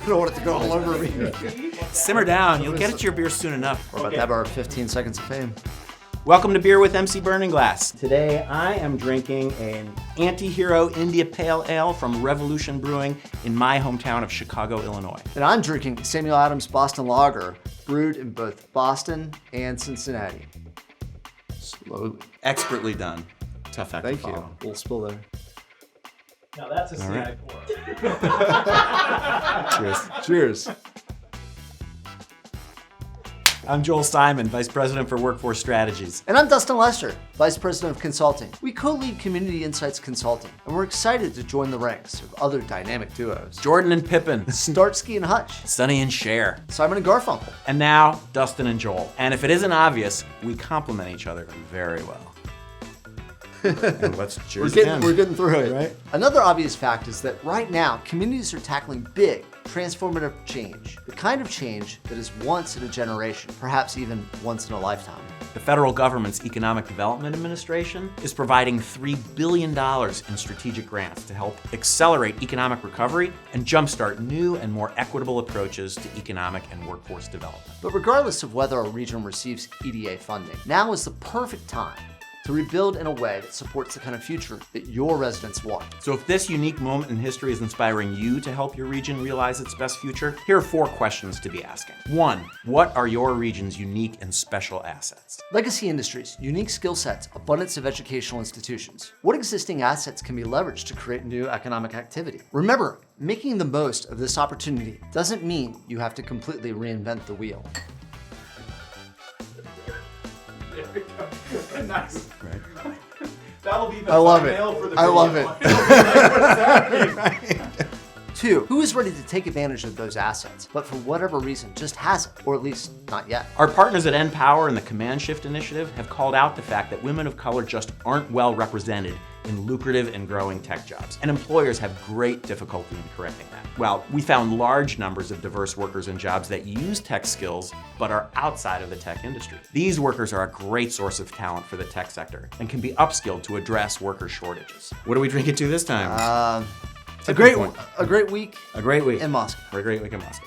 I don't want it to go all over me. Simmer down. You'll get it to your beer soon enough. We're about to have our 15 seconds of fame. Welcome to Beer with MC Burning Glass. Today I am drinking an anti-hero India Pale Ale from Revolution Brewing in my hometown of Chicago, Illinois. And I'm drinking Samuel Adams Boston Lager, brewed in both Boston and Cincinnati. Slowly. Expertly done. Tough act to Thank you. follow. A little spill there. Now that's a CI right. pour. Cheers. Cheers. I'm Joel Simon, Vice President for Workforce Strategies. And I'm Dustin Lester, Vice President of Consulting. We co-lead Community Insights Consulting, and we're excited to join the ranks of other dynamic duos. Jordan and Pippin. Starsky and Hutch, Sonny and Cher. Simon and Garfunkel. And now, Dustin and Joel. And if it isn't obvious, we complement each other very well. And let's cheers again. We're getting through it, right? Another obvious fact is that right now, communities are tackling big, transformative change. The kind of change that is once in a generation, perhaps even once in a lifetime. The federal government's Economic Development Administration is providing $3 billion in strategic grants to help accelerate economic recovery and jumpstart new and more equitable approaches to economic and workforce development. But regardless of whether a region receives EDA funding, now is the perfect time to rebuild in a way that supports the kind of future that your residents want. So if this unique moment in history is inspiring you to help your region realize its best future, here are 4 questions to be asking. 1, what are your region's unique and special assets? Legacy industries, unique skill sets, abundance of educational institutions. What existing assets can be leveraged to create new economic activity? Remember, making the most of this opportunity doesn't mean you have to completely reinvent the wheel. There we go. Nice. Right. That'll be the I love it. thumbnail for the I video. love it. Like, what does that mean? 2, who is ready to take advantage of those assets, but for whatever reason just hasn't, or at least not yet? Our partners at NPower and the Command Shift Initiative have called out the fact that women of color just aren't well represented in lucrative and growing tech jobs, and employers have great difficulty in correcting that. Well, we found large numbers of diverse workers in jobs that use tech skills but are outside of the tech industry. These workers are a great source of talent for the tech sector and can be upskilled to address worker shortages. What do we drink it to this time? A great point. week A great week. in Moscow. For a great week in Moscow.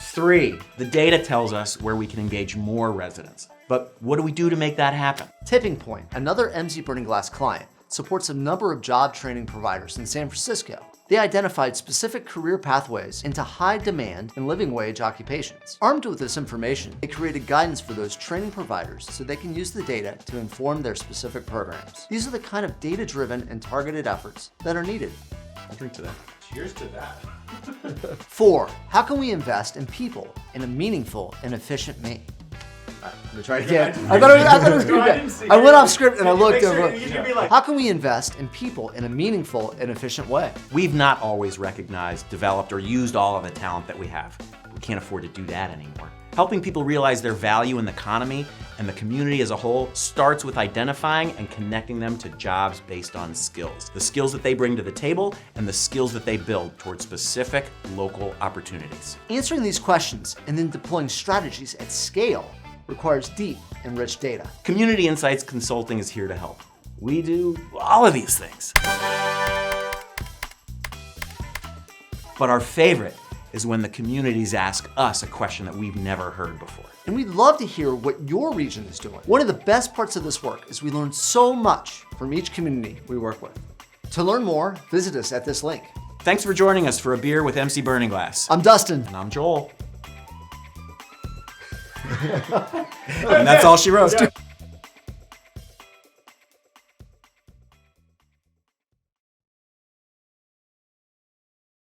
3, the data tells us where we can engage more residents. But what do we do to make that happen? Tipping Point, another MC Burning Glass client, supports a number of job training providers in San Francisco. They identified specific career pathways into high demand and living wage occupations. Armed with this information, they created guidance for those training providers so they can use the data to inform their specific programs. These are the kind of data-driven and targeted efforts that are needed. I'll drink to that. Cheers to that. 4, how can we invest in people in a meaningful and efficient way? Let me try it again. I thought it was good. I went off script and I looked over. You can be like, How can we invest in people in a meaningful and efficient way? We've not always recognized, developed, or used all of the talent that we have. We can't afford to do that anymore. Helping people realize their value in the economy and the community as a whole starts with identifying and connecting them to jobs based on skills. The skills that they bring to the table and the skills that they build towards specific local opportunities. Answering these questions and then deploying strategies at scale requires deep and rich data. Community Insights Consulting is here to help. We do all of these things. But our favorite is when the communities ask us a question that we've never heard before. And we'd love to hear what your region is doing. One of the best parts of this work is we learn so much from each community we work with. To learn more, visit us at this link. Thanks for joining us for a beer with MC Burning Glass. I'm Dustin. And I'm Joel. And that's all she wrote. Yeah.